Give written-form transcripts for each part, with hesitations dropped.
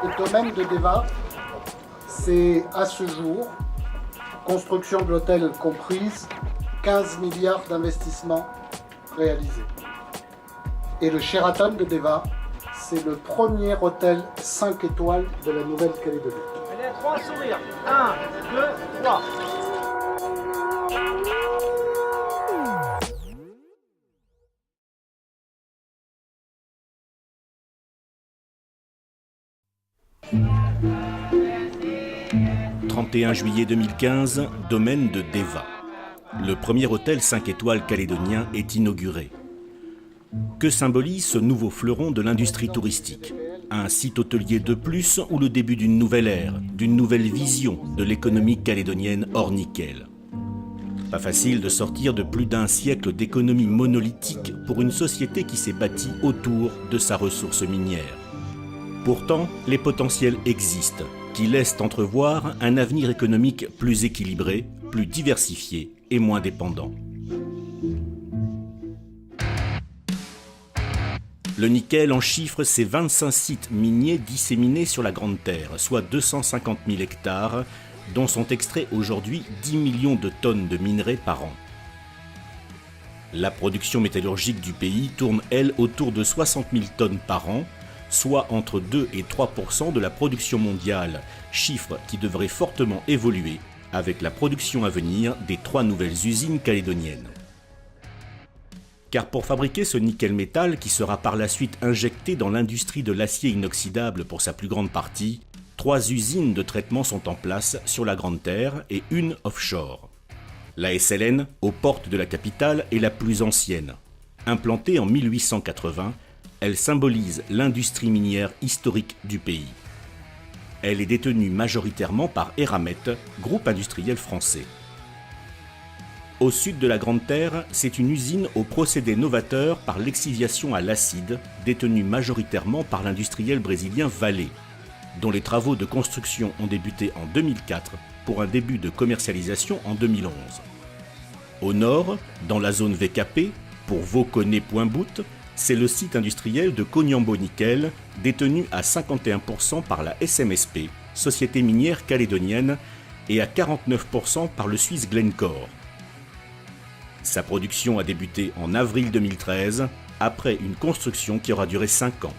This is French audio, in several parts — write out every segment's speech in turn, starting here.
Le domaine de Deva, c'est à ce jour, construction de l'hôtel comprise, 15 milliards d'investissements réalisés. Et le Sheraton de Deva, c'est le premier hôtel 5 étoiles de la Nouvelle-Calédonie. Allez, à 3 sourires. 1, 2, 3. « 31 juillet 2015, domaine de Deva. Le premier hôtel 5 étoiles calédonien est inauguré. Que symbolise ce nouveau fleuron de l'industrie touristique? Un site hôtelier de plus ou le début d'une nouvelle ère, d'une nouvelle vision de l'économie calédonienne hors nickel? Pas facile de sortir de plus d'un siècle d'économie monolithique pour une société qui s'est bâtie autour de sa ressource minière. Pourtant, les potentiels existent, qui laissent entrevoir un avenir économique plus équilibré, plus diversifié et moins dépendant. Le nickel en chiffres, c'est 25 sites miniers disséminés sur la Grande Terre, soit 250 000 hectares, dont sont extraits aujourd'hui 10 millions de tonnes de minerais par an. La production métallurgique du pays tourne, elle, autour de 60 000 tonnes par an, soit entre 2 et 3% de la production mondiale, chiffre qui devrait fortement évoluer avec la production à venir des 3 nouvelles usines calédoniennes. Car pour fabriquer ce nickel métal qui sera par la suite injecté dans l'industrie de l'acier inoxydable pour sa plus grande partie, 3 usines de traitement sont en place sur la Grande Terre et une offshore. La SLN, aux portes de la capitale, est la plus ancienne. Implantée en 1880, elle symbolise l'industrie minière historique du pays. Elle est détenue majoritairement par Eramet, groupe industriel français. Au sud de la Grande Terre, c'est une usine au procédé novateur par l'exsiviation à l'acide, détenue majoritairement par l'industriel brésilien Vale, dont les travaux de construction ont débuté en 2004 pour un début de commercialisation en 2011. Au nord, dans la zone VKP, pour Vauconé-Point-Bout, c'est le site industriel de Koniambo Nickel, détenu à 51% par la SMSP, société minière calédonienne, et à 49% par le Suisse Glencore. Sa production a débuté en avril 2013, après une construction qui aura duré 5 ans.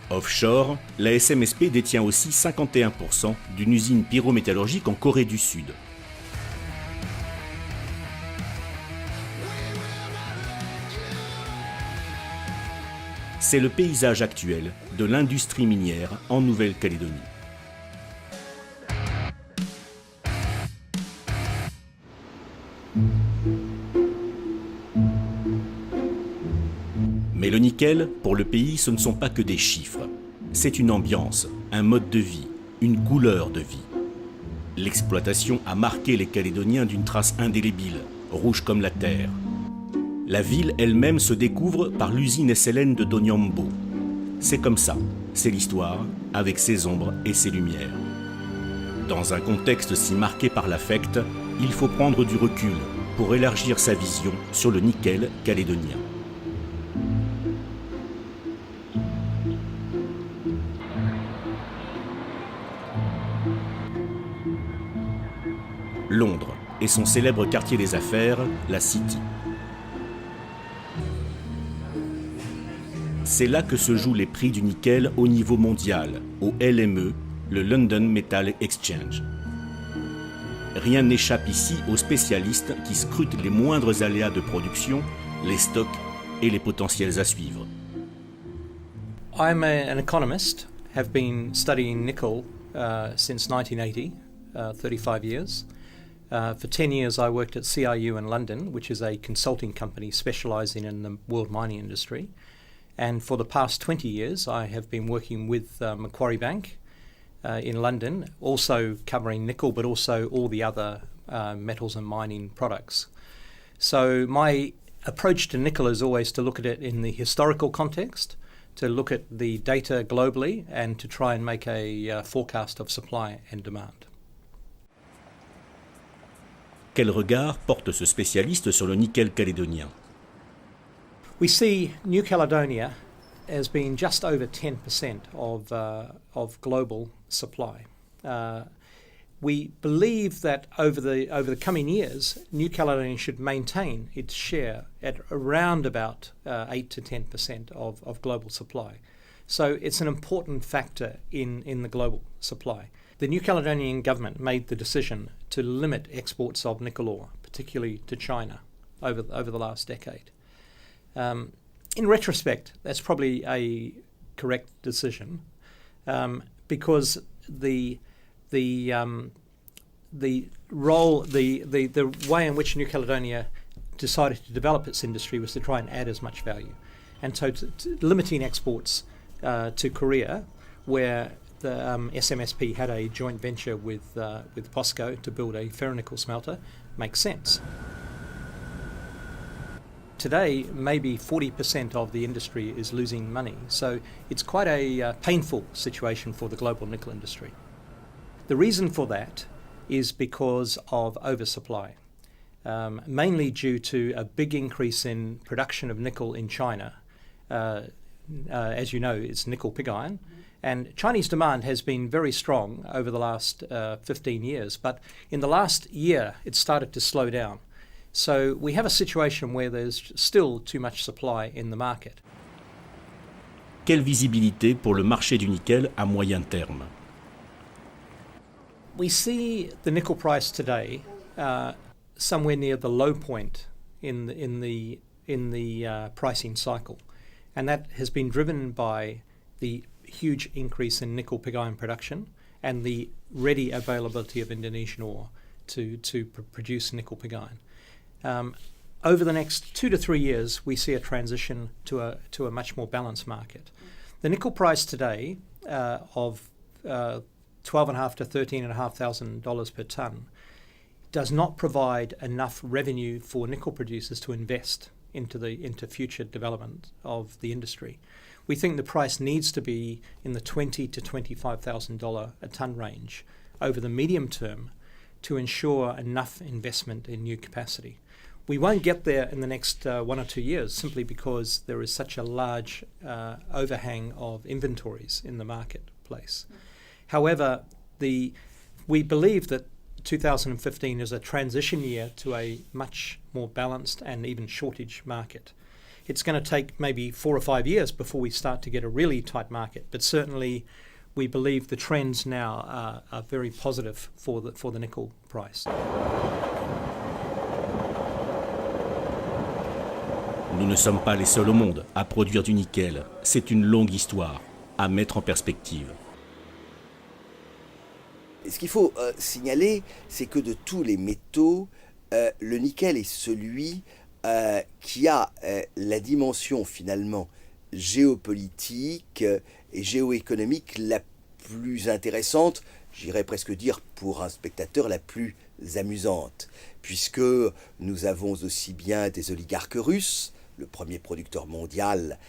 Offshore, la SMSP détient aussi 51% d'une usine pyrométallurgique en Corée du Sud. C'est le paysage actuel de l'industrie minière en Nouvelle-Calédonie. Mais le nickel, pour le pays, ce ne sont pas que des chiffres. C'est une ambiance, un mode de vie, une couleur de vie. L'exploitation a marqué les Calédoniens d'une trace indélébile, rouge comme la terre. La ville elle-même se découvre par l'usine SLN de Doniambo. C'est comme ça, c'est l'histoire, avec ses ombres et ses lumières. Dans un contexte si marqué par l'affect, il faut prendre du recul pour élargir sa vision sur le nickel calédonien. Londres et son célèbre quartier des affaires, la City. C'est là que se jouent les prix du nickel au niveau mondial, au LME, le London Metal Exchange. Rien n'échappe ici aux spécialistes qui scrutent les moindres aléas de production, les stocks et les potentiels à suivre. I'm an economist, have been studying nickel since 1980, 35 years. For 10 years I worked at CRU in London, which is a consulting company specialising in the world mining industry. And for the past 20 years, I have been working with Macquarie Bank in London, also covering nickel, but also all the other metals and mining products. So my approach to nickel is always to look at it in the historical context, to look at the data globally, and to try and make a forecast of supply and demand. Quel regard porte ce spécialiste sur le nickel calédonien? We see New Caledonia as being just over 10% of global supply. We believe that over the coming years, New Caledonia should maintain its share at around about 8 to 10% of global supply. So it's an important factor in the global supply. The New Caledonian government made the decision to limit exports of nickel ore, particularly to China, over the last decade. In retrospect, that's probably a correct decision because the way in which New Caledonia decided to develop its industry was to try and add as much value, and so limiting exports to Korea, where the SMSP had a joint venture with POSCO to build a ferronickel smelter, makes sense. Today, maybe 40% of the industry is losing money, so it's quite a painful situation for the global nickel industry. The reason for that is because of oversupply, mainly due to a big increase in production of nickel in China. As you know, it's nickel pig iron, and Chinese demand has been very strong over the last 15 years, but in the last year it started to slow down. So we have a situation where there's still too much supply in the market. Quelle visibilité pour le marché du nickel à moyen terme? We see the nickel price today somewhere near the low point in the pricing cycle, and that has been driven by the huge increase in nickel pig iron production and the ready availability of Indonesian ore to produce nickel pig iron. Over the next 2 to 3 years, we see a transition to a much more balanced market. The nickel price today of $12,500 to $13,500 per tonne does not provide enough revenue for nickel producers to invest into future development of the industry. We think the price needs to be in the $20,000 to $25,000 a tonne range over the medium term to ensure enough investment in new capacity. We won't get there in the next 1 or 2 years simply because there is such a large overhang of inventories in the marketplace. However, we believe that 2015 is a transition year to a much more balanced and even shortage market. It's going to take maybe 4 or 5 years before we start to get a really tight market, but certainly we believe the trends now are very positive for the nickel price. Nous ne sommes pas les seuls au monde à produire du nickel. C'est une longue histoire à mettre en perspective. Ce qu'il faut signaler, c'est que de tous les métaux, le nickel est celui qui a la dimension finalement géopolitique et géoéconomique la plus intéressante, j'irais presque dire pour un spectateur la plus amusante, puisque nous avons aussi bien des oligarques russes. Le premier producteur mondial,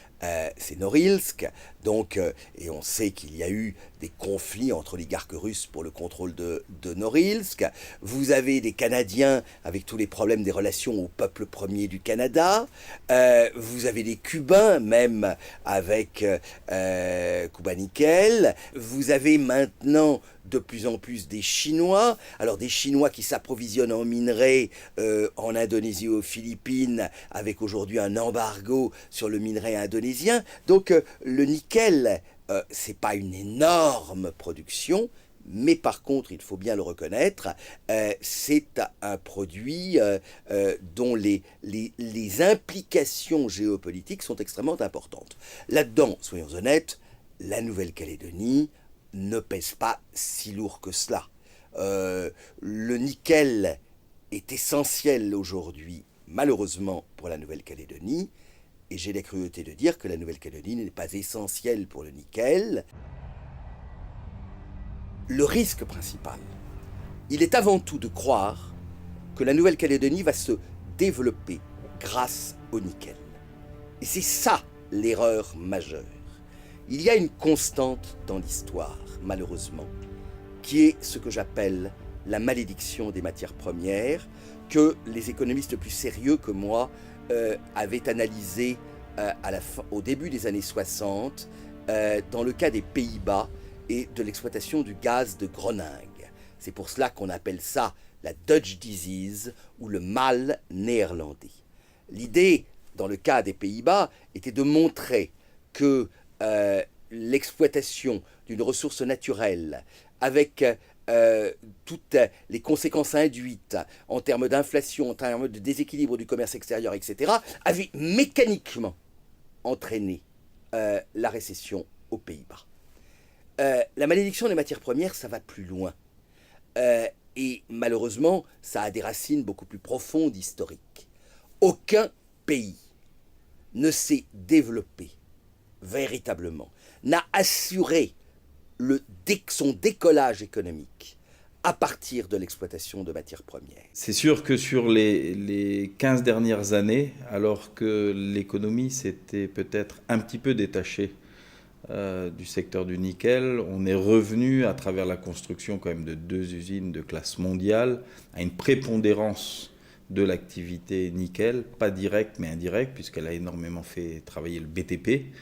c'est Norilsk. Donc, et on sait qu'il y a eu des conflits entre oligarques russes pour le contrôle de Norilsk. Vous avez des Canadiens avec tous les problèmes des relations au peuple premier du Canada. Vous avez des Cubains même avec Cuba Nickel. Vous avez maintenant de plus en plus des Chinois. Alors des Chinois qui s'approvisionnent en minerais en Indonésie ou aux Philippines, avec aujourd'hui un embargo sur le minerai indonésien. Donc le nickel, c'est pas une énorme production, mais par contre, il faut bien le reconnaître, c'est un produit dont les implications géopolitiques sont extrêmement importantes. Là-dedans, soyons honnêtes, la Nouvelle-Calédonie ne pèse pas si lourd que cela. Le nickel est essentiel aujourd'hui, malheureusement, pour la Nouvelle-Calédonie, et j'ai la cruauté de dire que la Nouvelle-Calédonie n'est pas essentielle pour le nickel. Le risque principal, il est avant tout de croire que la Nouvelle-Calédonie va se développer grâce au nickel. Et c'est ça l'erreur majeure. Il y a une constante dans l'histoire, malheureusement, qui est ce que j'appelle la malédiction des matières premières, que les économistes plus sérieux que moi avaient analysé au début des années 60, dans le cas des Pays-Bas et de l'exploitation du gaz de Groningue. C'est pour cela qu'on appelle ça la Dutch disease ou le mal néerlandais. L'idée, dans le cas des Pays-Bas, était de montrer que l'exploitation d'une ressource naturelle avec toutes les conséquences induites en termes d'inflation, en termes de déséquilibre du commerce extérieur, etc., avait mécaniquement entraîné la récession aux Pays-Bas. La malédiction des matières premières, ça va plus loin. Et malheureusement, ça a des racines beaucoup plus profondes, historiques. Aucun pays ne s'est développé véritablement, n'a assuré son décollage économique à partir de l'exploitation de matières premières. C'est sûr que sur les 15 dernières années, alors que l'économie s'était peut-être un petit peu détachée du secteur du nickel, on est revenu à travers la construction quand même de 2 usines de classe mondiale à une prépondérance de l'activité nickel, pas directe mais indirecte, puisqu'elle a énormément fait travailler le BTP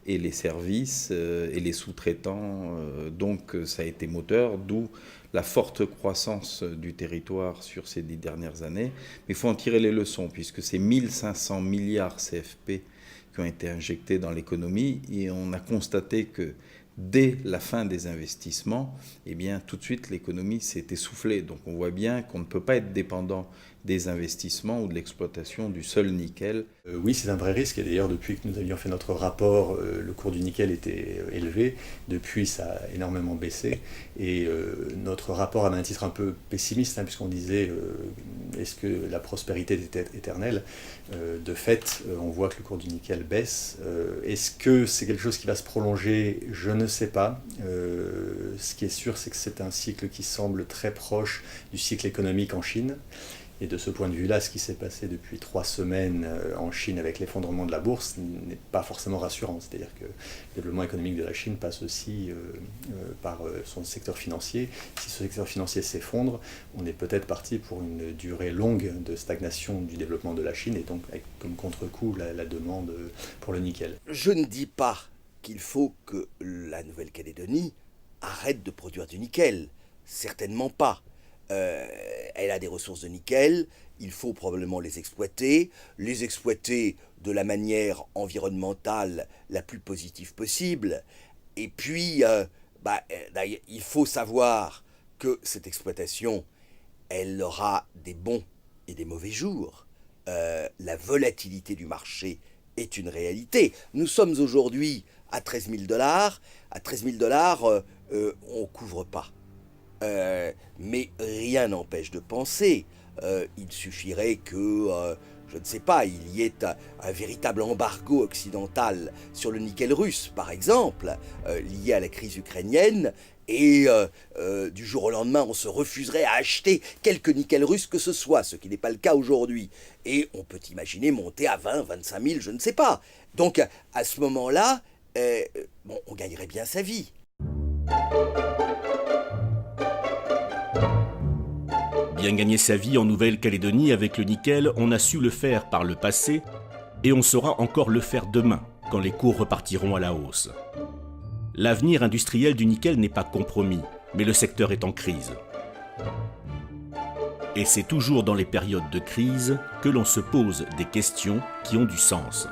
et les services et les sous-traitants. Donc ça a été moteur, d'où la forte croissance du territoire sur ces 10 dernières années. Mais il faut en tirer les leçons, puisque c'est 1500 milliards CFP qui ont été injectés dans l'économie, et on a constaté que dès la fin des investissements, eh bien, tout de suite l'économie s'est essoufflée. Donc on voit bien qu'on ne peut pas être dépendant des investissements ou de l'exploitation du seul nickel. Oui, c'est un vrai risque, et d'ailleurs depuis que nous avions fait notre rapport, le cours du nickel était élevé. Depuis, ça a énormément baissé, et notre rapport avait un titre un peu pessimiste, puisqu'on disait est-ce que la prospérité était éternelle? De fait, on voit que le cours du nickel baisse. Est-ce que c'est quelque chose qui va se prolonger? Je ne sais pas. Ce qui est sûr, c'est que c'est un cycle qui semble très proche du cycle économique en Chine. Et de ce point de vue-là, ce qui s'est passé depuis 3 semaines en Chine avec l'effondrement de la bourse n'est pas forcément rassurant. C'est-à-dire que le développement économique de la Chine passe aussi par son secteur financier. Si ce secteur financier s'effondre, on est peut-être parti pour une durée longue de stagnation du développement de la Chine, et donc avec comme contre-coup la demande pour le nickel. Je ne dis pas qu'il faut que la Nouvelle-Calédonie arrête de produire du nickel. Certainement pas. Elle a des ressources de nickel, il faut probablement les exploiter de la manière environnementale la plus positive possible. Et puis, il faut savoir que cette exploitation, elle aura des bons et des mauvais jours. La volatilité du marché est une réalité. Nous sommes aujourd'hui à 13 000 $. À 13 000 $, on ne couvre pas. Mais rien n'empêche de penser. Il suffirait que, je ne sais pas, il y ait un véritable embargo occidental sur le nickel russe, par exemple, lié à la crise ukrainienne, et du jour au lendemain, on se refuserait à acheter quelque nickel russe que ce soit, ce qui n'est pas le cas aujourd'hui. Et on peut imaginer monter à 20, 25 000, je ne sais pas. Donc, à ce moment-là, on gagnerait bien sa vie. Bien gagner sa vie en Nouvelle-Calédonie avec le nickel, on a su le faire par le passé et on saura encore le faire demain, quand les cours repartiront à la hausse. L'avenir industriel du nickel n'est pas compromis, mais le secteur est en crise. Et c'est toujours dans les périodes de crise que l'on se pose des questions qui ont du sens.